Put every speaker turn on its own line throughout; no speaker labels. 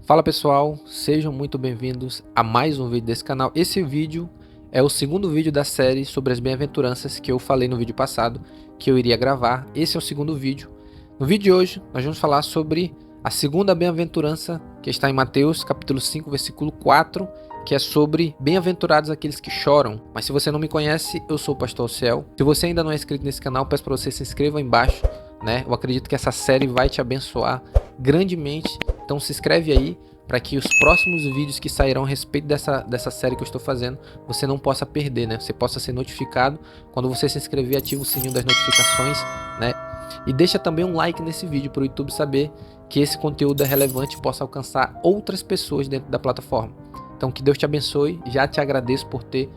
Fala pessoal, sejam muito bem-vindos a mais um vídeo desse canal. Esse vídeo é o segundo vídeo da série sobre as bem-aventuranças que eu falei no vídeo passado que eu iria gravar. Esse é o segundo vídeo. No vídeo de hoje nós vamos falar sobre a segunda bem-aventurança que está em Mateus capítulo 5 versículo 4, que é sobre bem-aventurados aqueles que choram. Mas se você não me conhece, eu sou o Pastor Ciel. Se você ainda não é inscrito nesse canal, peço para você se inscreva aí embaixo, né? Eu acredito que essa série vai te abençoar grandemente. Então se inscreve aí para que os próximos vídeos que sairão a respeito dessa série que eu estou fazendo, você não possa perder, né? Você possa ser notificado. Quando você se inscrever, ativa o sininho das notificações, né? E deixa também um like nesse vídeo para o YouTube saber que esse conteúdo é relevante e possa alcançar outras pessoas dentro da plataforma. Então que Deus te abençoe, já te agradeço por ter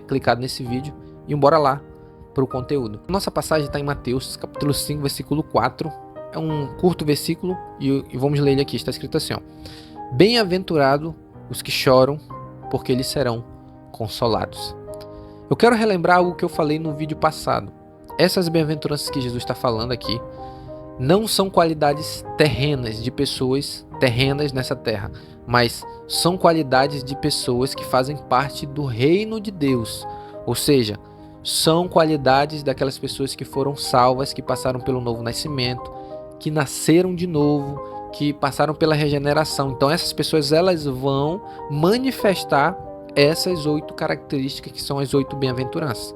clicado nesse vídeo e bora lá para o conteúdo. Nossa passagem está em Mateus capítulo 5, versículo 4. É um curto versículo e vamos ler ele aqui. Está escrito assim, ó: Bem-aventurado os que choram, porque eles serão consolados. Eu quero relembrar algo que eu falei no vídeo passado. Essas bem-aventuranças que Jesus está falando aqui não são qualidades terrenas de pessoas terrenas nessa terra, mas são qualidades de pessoas que fazem parte do reino de Deus. Ou seja, são qualidades daquelas pessoas que foram salvas, que passaram pelo novo nascimento, que nasceram de novo, que passaram pela regeneração. Então essas pessoas elas vão manifestar essas 8 características que são as 8 bem-aventuranças.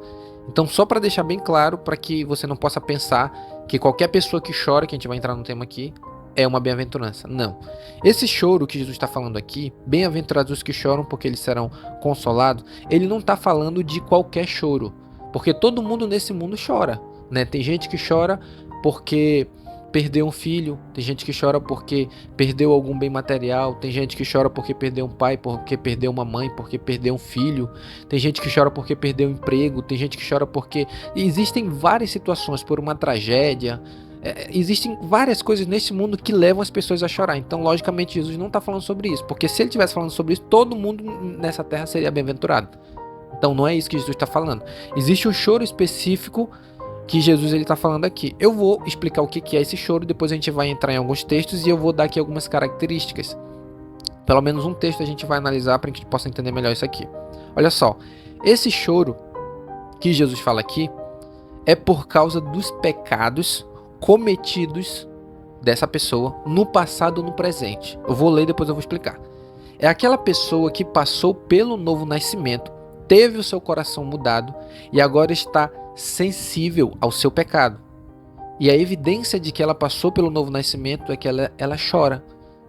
Então só para deixar bem claro, para que você não possa pensar que qualquer pessoa que chora, que a gente vai entrar no tema aqui, é uma bem-aventurança. Não. Esse choro que Jesus está falando aqui, bem-aventurados os que choram porque eles serão consolados, ele não está falando de qualquer choro, porque todo mundo nesse mundo chora, né? Tem gente que chora porque perdeu um filho, tem gente que chora porque perdeu algum bem material, tem gente que chora porque perdeu um pai, porque perdeu uma mãe, porque perdeu um filho, tem gente que chora porque perdeu um emprego, tem gente que chora porque... Existem várias situações, por uma tragédia, existem várias coisas nesse mundo que levam as pessoas a chorar. Então logicamente Jesus não está falando sobre isso, porque se ele estivesse falando sobre isso, todo mundo nessa terra seria bem-aventurado. Então não é isso que Jesus está falando. Existe um choro específico que Jesus está falando aqui. Eu vou explicar o que é esse choro, depois a gente vai entrar em alguns textos e eu vou dar aqui algumas características. Pelo menos um texto a gente vai analisar para que a gente possa entender melhor isso aqui. Olha só, esse choro que Jesus fala aqui é por causa dos pecados cometidos dessa pessoa no passado ou no presente. Eu vou ler e depois eu vou explicar. É aquela pessoa que passou pelo novo nascimento, teve o seu coração mudado e agora está sensível ao seu pecado. E a evidência de que ela passou pelo novo nascimento é que ela chora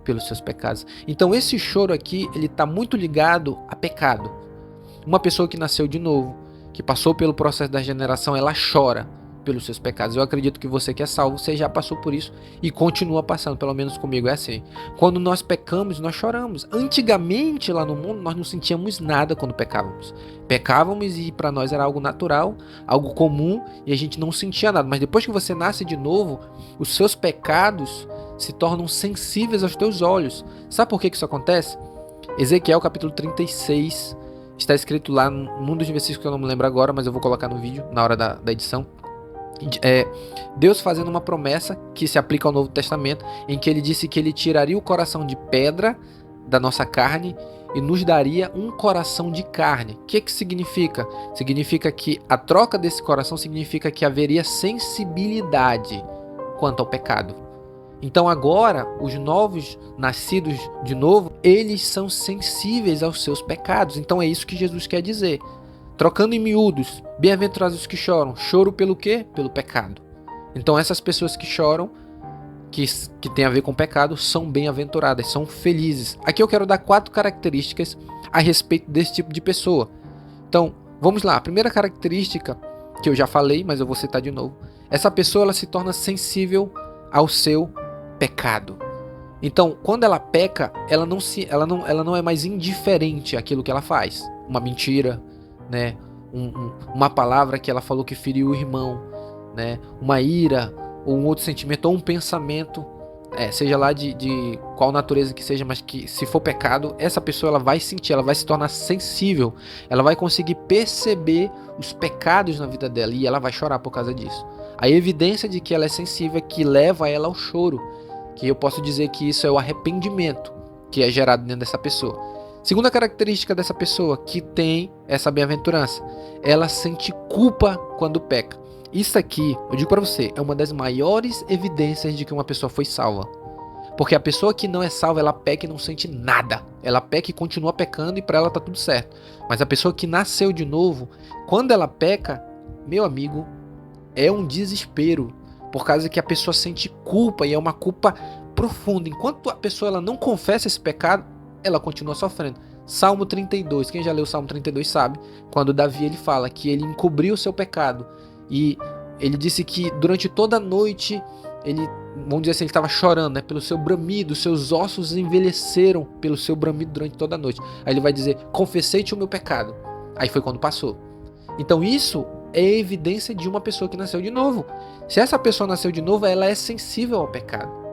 pelos seus pecados. Então esse choro aqui, ele está muito ligado a pecado. Uma pessoa que nasceu de novo, que passou pelo processo da regeneração, ela chora pelos seus pecados. Eu acredito que você que é salvo, você já passou por isso e continua passando, pelo menos comigo é assim. Quando nós pecamos, nós choramos. Antigamente lá no mundo, nós não sentíamos nada quando pecávamos. Pecávamos e para nós era algo natural, algo comum e a gente não sentia nada. Mas depois que você nasce de novo, os seus pecados se tornam sensíveis aos teus olhos. Sabe por que isso acontece? Ezequiel capítulo 36, está escrito lá num dos versículos que eu não me lembro agora, mas eu vou colocar no vídeo na hora da edição. Deus fazendo uma promessa que se aplica ao Novo Testamento, em que ele disse que ele tiraria o coração de pedra da nossa carne e nos daria um coração de carne. O que significa? Significa que a troca desse coração significa que haveria sensibilidade quanto ao pecado. Então agora, os novos nascidos de novo, eles são sensíveis aos seus pecados. Então é isso que Jesus quer dizer. Trocando em miúdos, bem-aventurados os que choram. Choro pelo quê? Pelo pecado. Então essas pessoas que choram, que tem a ver com pecado, são bem-aventuradas, são felizes. Aqui eu quero dar 4 características a respeito desse tipo de pessoa. Então, vamos lá. A primeira característica, que eu já falei, mas eu vou citar de novo. Essa pessoa ela se torna sensível ao seu pecado. Então, quando ela peca, ela não é mais indiferente àquilo que ela faz. Uma mentira, né? Uma palavra que ela falou que feriu o irmão, né? Uma ira, ou um outro sentimento, ou um pensamento, seja lá de qual natureza que seja, mas que se for pecado, essa pessoa ela vai sentir, ela vai se tornar sensível, ela vai conseguir perceber os pecados na vida dela e ela vai chorar por causa disso. A evidência de que ela é sensível é que leva ela ao choro, que eu posso dizer que isso é o arrependimento. que é gerado dentro dessa pessoa. Segunda característica dessa pessoa que tem essa bem-aventurança, ela sente culpa quando peca. Isso aqui, eu digo para você, é uma das maiores evidências de que uma pessoa foi salva. Porque a pessoa que não é salva, ela peca e não sente nada. Ela peca e continua pecando e para ela tá tudo certo. Mas a pessoa que nasceu de novo, quando ela peca, meu amigo, é um desespero. Por causa que a pessoa sente culpa e é uma culpa profunda. Enquanto a pessoa ela não confessa esse pecado, ela continua sofrendo. Salmo 32, quem já leu o Salmo 32 sabe, quando Davi ele fala que ele encobriu o seu pecado. E ele disse que durante toda a noite ele, vamos dizer assim, ele estava chorando, né, pelo seu bramido, seus ossos envelheceram pelo seu bramido durante toda a noite. Aí ele vai dizer, confessei-te o meu pecado. Aí foi quando passou. Então isso é evidência de uma pessoa que nasceu de novo. Se essa pessoa nasceu de novo, ela é sensível ao pecado.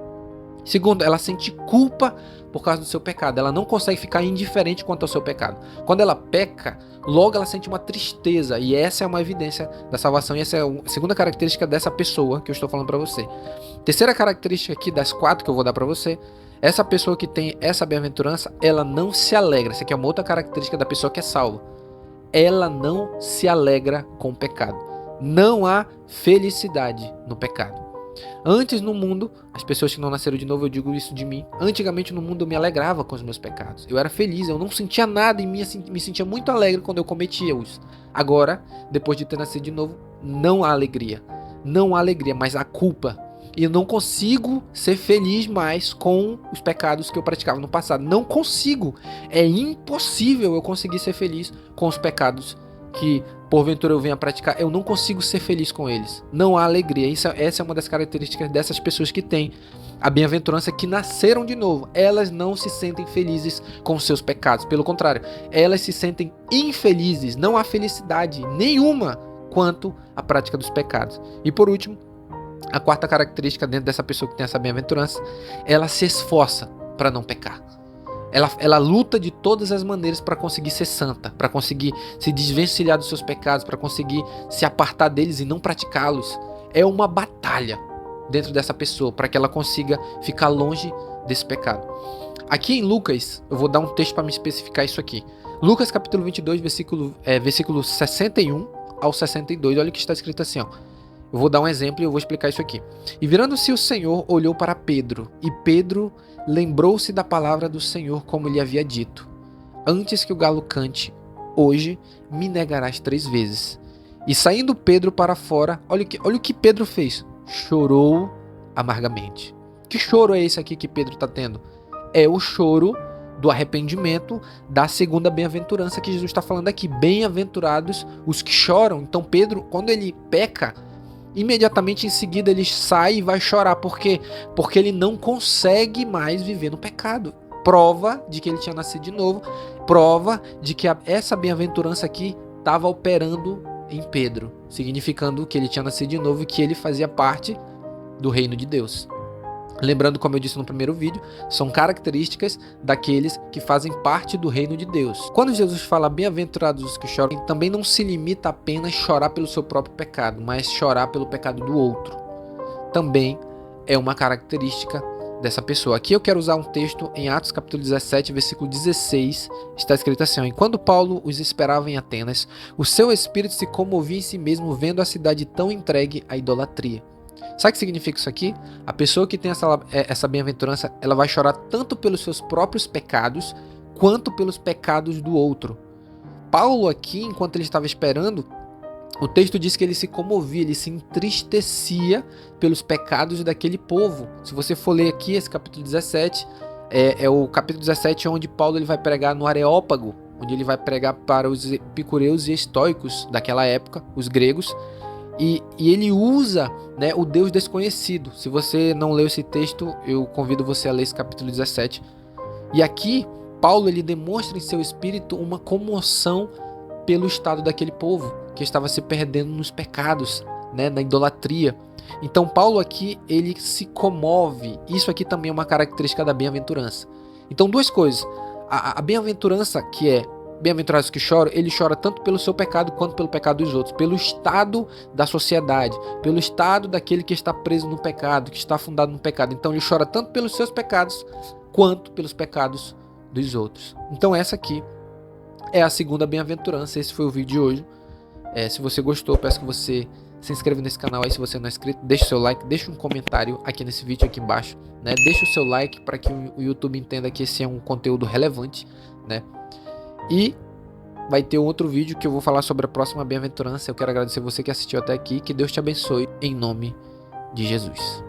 Segundo, ela sente culpa por causa do seu pecado. Ela não consegue ficar indiferente quanto ao seu pecado. Quando ela peca, logo ela sente uma tristeza. E essa é uma evidência da salvação. E essa é a segunda característica dessa pessoa que eu estou falando para você. Terceira característica aqui das 4 que eu vou dar para você. Essa pessoa que tem essa bem-aventurança, ela não se alegra. Essa aqui é uma outra característica da pessoa que é salva. Ela não se alegra com o pecado. Não há felicidade no pecado. Antes no mundo, as pessoas que não nasceram de novo, eu digo isso de mim. Antigamente no mundo eu me alegrava com os meus pecados. Eu era feliz, eu não sentia nada em mim, me sentia muito alegre quando eu cometia-os. Agora, depois de ter nascido de novo, não há alegria. Não há alegria, mas há culpa. E eu não consigo ser feliz mais com os pecados que eu praticava no passado. Não consigo. É impossível eu conseguir ser feliz com os pecados que porventura eu venha praticar. Eu não consigo ser feliz com eles. Não há alegria. Essa é uma das características dessas pessoas que têm a bem-aventurança, que nasceram de novo. Elas não se sentem felizes com seus pecados. Pelo contrário, elas se sentem infelizes. Não há felicidade nenhuma quanto à prática dos pecados. E por último, a quarta característica dentro dessa pessoa que tem essa bem-aventurança, ela se esforça para não pecar. Ela luta de todas as maneiras para conseguir ser santa, para conseguir se desvencilhar dos seus pecados, para conseguir se apartar deles e não praticá-los. É uma batalha dentro dessa pessoa para que ela consiga ficar longe desse pecado. Aqui em Lucas, eu vou dar um texto para me especificar isso aqui. Lucas capítulo 22, versículo 61 ao 62, olha o que está escrito assim, ó. Eu vou dar um exemplo e eu vou explicar isso aqui. E virando-se o Senhor, olhou para Pedro, e Pedro lembrou-se da palavra do Senhor como lhe havia dito. Antes que o galo cante, hoje me negarás 3 vezes. E saindo Pedro para fora, olha o que Pedro fez. Chorou amargamente. Que choro é esse aqui que Pedro está tendo? É o choro do arrependimento da segunda bem-aventurança que Jesus está falando aqui. Bem-aventurados os que choram. Então Pedro, quando ele peca, imediatamente em seguida ele sai e vai chorar. Por quê? Porque ele não consegue mais viver no pecado. Prova de que ele tinha nascido de novo. Prova de que essa bem-aventurança aqui estava operando em Pedro. Significando que ele tinha nascido de novo e que ele fazia parte do reino de Deus. Lembrando, como eu disse no primeiro vídeo, são características daqueles que fazem parte do reino de Deus. Quando Jesus fala bem-aventurados os que choram, ele também não se limita apenas a chorar pelo seu próprio pecado, mas chorar pelo pecado do outro. Também é uma característica dessa pessoa. Aqui eu quero usar um texto em Atos capítulo 17, versículo 16, está escrito assim, ó, enquanto Paulo os esperava em Atenas, o seu espírito se comovia em si mesmo vendo a cidade tão entregue à idolatria. Sabe o que significa isso aqui? A pessoa que tem essa bem-aventurança, ela vai chorar tanto pelos seus próprios pecados, quanto pelos pecados do outro. Paulo aqui, enquanto ele estava esperando, o texto diz que ele se comovia, ele se entristecia pelos pecados daquele povo. Se você for ler aqui esse capítulo 17, é o capítulo 17 onde Paulo ele vai pregar no Areópago, onde ele vai pregar para os epicureus e estoicos daquela época, os gregos. E ele usa, né, o Deus desconhecido. Se você não leu esse texto, eu convido você a ler esse capítulo 17. E aqui, Paulo ele demonstra em seu espírito uma comoção pelo estado daquele povo, que estava se perdendo nos pecados, né, na idolatria. Então Paulo aqui, ele se comove. Isso aqui também é uma característica da bem-aventurança. Então duas coisas. A bem-aventurança, que é bem-aventurados que choram, ele chora tanto pelo seu pecado quanto pelo pecado dos outros, pelo estado da sociedade, pelo estado daquele que está preso no pecado, que está afundado no pecado. Então ele chora tanto pelos seus pecados quanto pelos pecados dos outros. Então essa aqui é a segunda bem-aventurança. Esse foi o vídeo de hoje. Se você gostou, peço que você se inscreva nesse canal aí se você não é inscrito. Deixe o seu like, deixe um comentário aqui nesse vídeo aqui embaixo, né? Deixe o seu like para que o YouTube entenda que esse é um conteúdo relevante, né? E vai ter um outro vídeo que eu vou falar sobre a próxima bem-aventurança. Eu quero agradecer você que assistiu até aqui. Que Deus te abençoe em nome de Jesus.